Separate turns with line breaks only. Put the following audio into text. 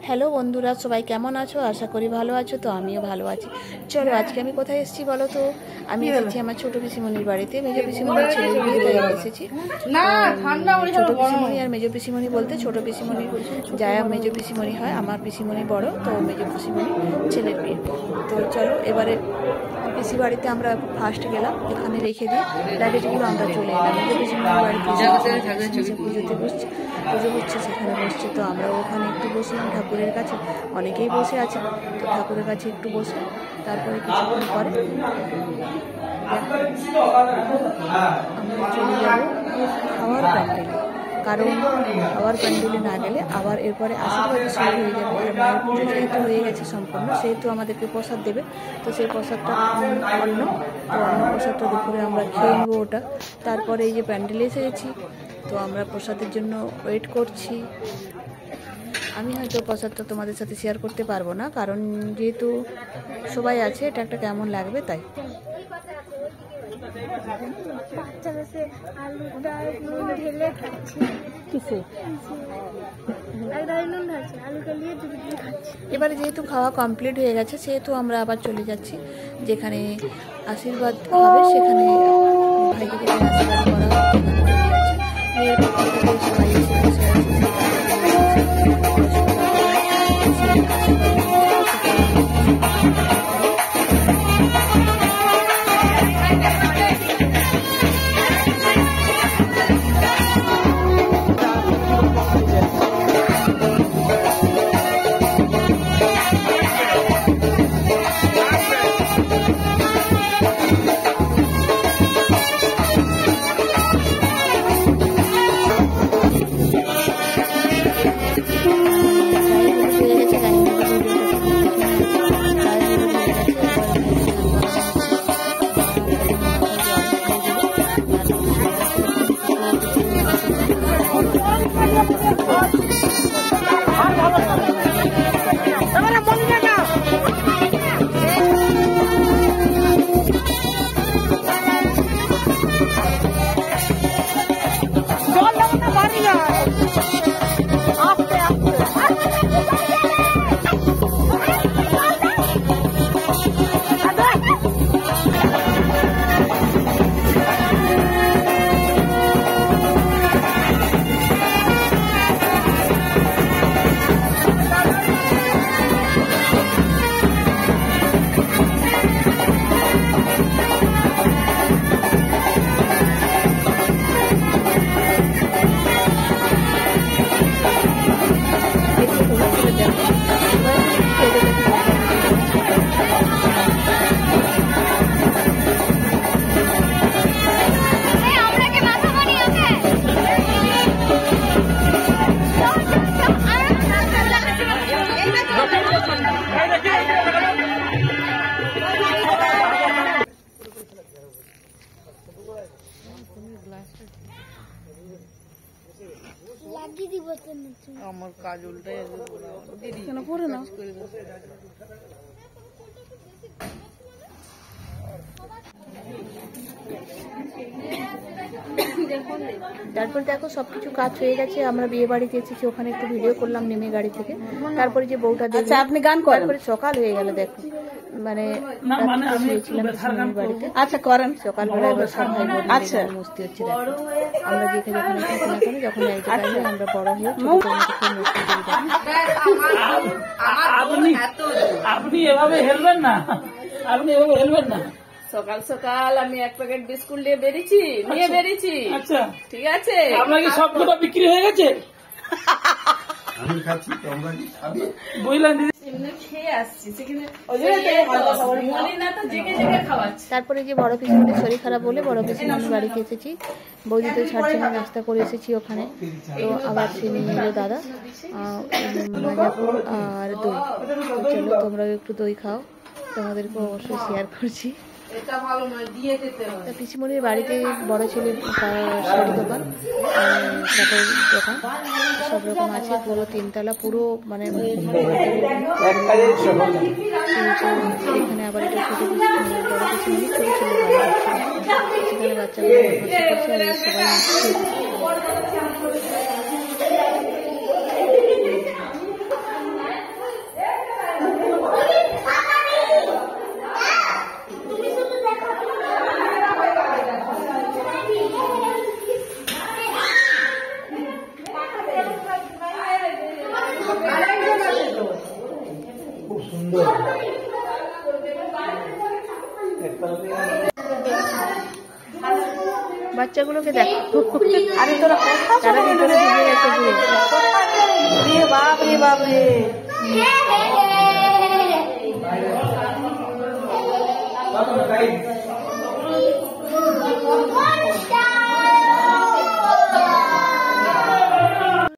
Hello বন্ধুরা, সবাই কেমন আছো? আশা করি ভালো আছো। তো আমিও ভালো আছি। চলো আজকে আমি কোথায় এসেছি বলো তো? আমি এসেছি আমার ছোট পিসিমণির বাড়িতে। মেজো পিসিমণির ছেলের বিয়ে, তাই এসেছি। ছোট পিসিমণি আর মেজো পিসিমণি বলতে ছোট পিসিমণি যায়া মেজো পিসিমণি হয়, আমার পিসিমণি বড়, তো মেজো পিসিমণি ছেলের বিয়ে। তো চলো এবারে পিসি বাড়িতে আমরা ফার্স্ট গেলাম, এখানে রেখে দিই লাগেজগুলো, আমরা চলে এলাম মেজো পিসিমণির বাড়িতে। পুজোতে বসছে, পুজো হচ্ছে, সেখানে বসছে। তো আমরা ওখানে একটু বসলাম ঠাকুরের কাছে, অনেকেই বসে আছে। তো ঠাকুরের কাছে একটু বসে তারপরে কিছুক্ষণ পরে আমরা চলে যাব খাওয়ার প্যান্ডেলে। কারণ খাওয়ার প্যান্ডেলে না গেলে আবার এরপরে আশীর্বাদ শুরু হয়ে যাবে। আর মায়ের পুজো যেহেতু হয়ে গেছে সম্পূর্ণ, সেহেতু আমাদেরকে প্রসাদ দেবে। তো সেই প্রসাদটা অন্ন প্রসাদটা দুপুরে আমরা খেয়ে নেবো ওটা। তারপরে এই যে প্যান্ডেলে এসে গেছি, তো আমরা প্রসাদের জন্য ওয়েট করছি। আমি হয়তো প্রসাদটা তোমাদের সাথে শেয়ার করতে পারবো না, কারণ যেহেতু সবাই আছে, এটা একটা কেমন লাগবে তাই। এবারে যেহেতু খাওয়া কমপ্লিট হয়ে গেছে, সেহেতু আমরা আবার চলে যাচ্ছি যেখানে আশীর্বাদ হবে, সেখানে ভাইকে আশীর্বাদ করা আমার কাজ উল্টাই কেন পড়ে না। তারপর দেখো সবকিছু কাজ হয়ে গেছে, আমরা বিয়ে বাড়িতে এসেছি, ওখানে একটু ভিডিও করলাম নেমে গাড়ি থেকে। তারপরে যে বউটা দেখে আপনি গান করেন, তারপরে সকাল হয়ে গেল দেখো, মানে শুয়েছিলাম বাড়িতে। আচ্ছা করেন, সকালবেলা এবার সব ভাই বোন মস্তি হচ্ছে। দেখো আমরা যেখানে থাকি না কেন, যখন এক জায়গায় আমরা বড় হয়ে
আপনি এভাবে হেলবেন না, আপনি এভাবে হেলবেন না।
সকাল সকাল আমি এক প্যাকেট বিস্কুট নিয়ে বেরিয়েছি। আচ্ছা ঠিক আছে,
আপনার কি সবগুলো বিক্রি হয়ে গেছে?
আমি খাচ্ছি, তোমরা কি খাবে?
বুঝলেন দিদি,
খেয়ে আসছি সেখানে না তো জেগে খাওয়াচ্ছি।
তারপরে যে বড় পিসিমণির শরীর খারাপ বলে বড় পিসিমণির বাড়িতে এসেছি। বৌদি তো ছাড়ছে না, নাস্তা করে এসেছি ওখানে। তো আবার সে নিয়ে এলো দাদা মাজাপুর আর দই। চলো তোমরাও একটু দই খাও, তোমাদেরকে অবশ্যই শেয়ার করছি। পিসিমণির বাড়িতে বড় ছেলের শাড়ি দোকান, কাপড় দোকান, সব রকম আছে। পুরো 3 তলা, পুরো মানে এখানে আবার এটা ছোট পিসিমণি, বড় পিসিমণি, ছোট ছেলে বাড়ি হচ্ছে, সেখানে বাচ্চাগুলো সবাই বাচ্চাগুলোকে দেখো, তারা ভিতরে ঢুকে গেছে।
বাপরে বাপরে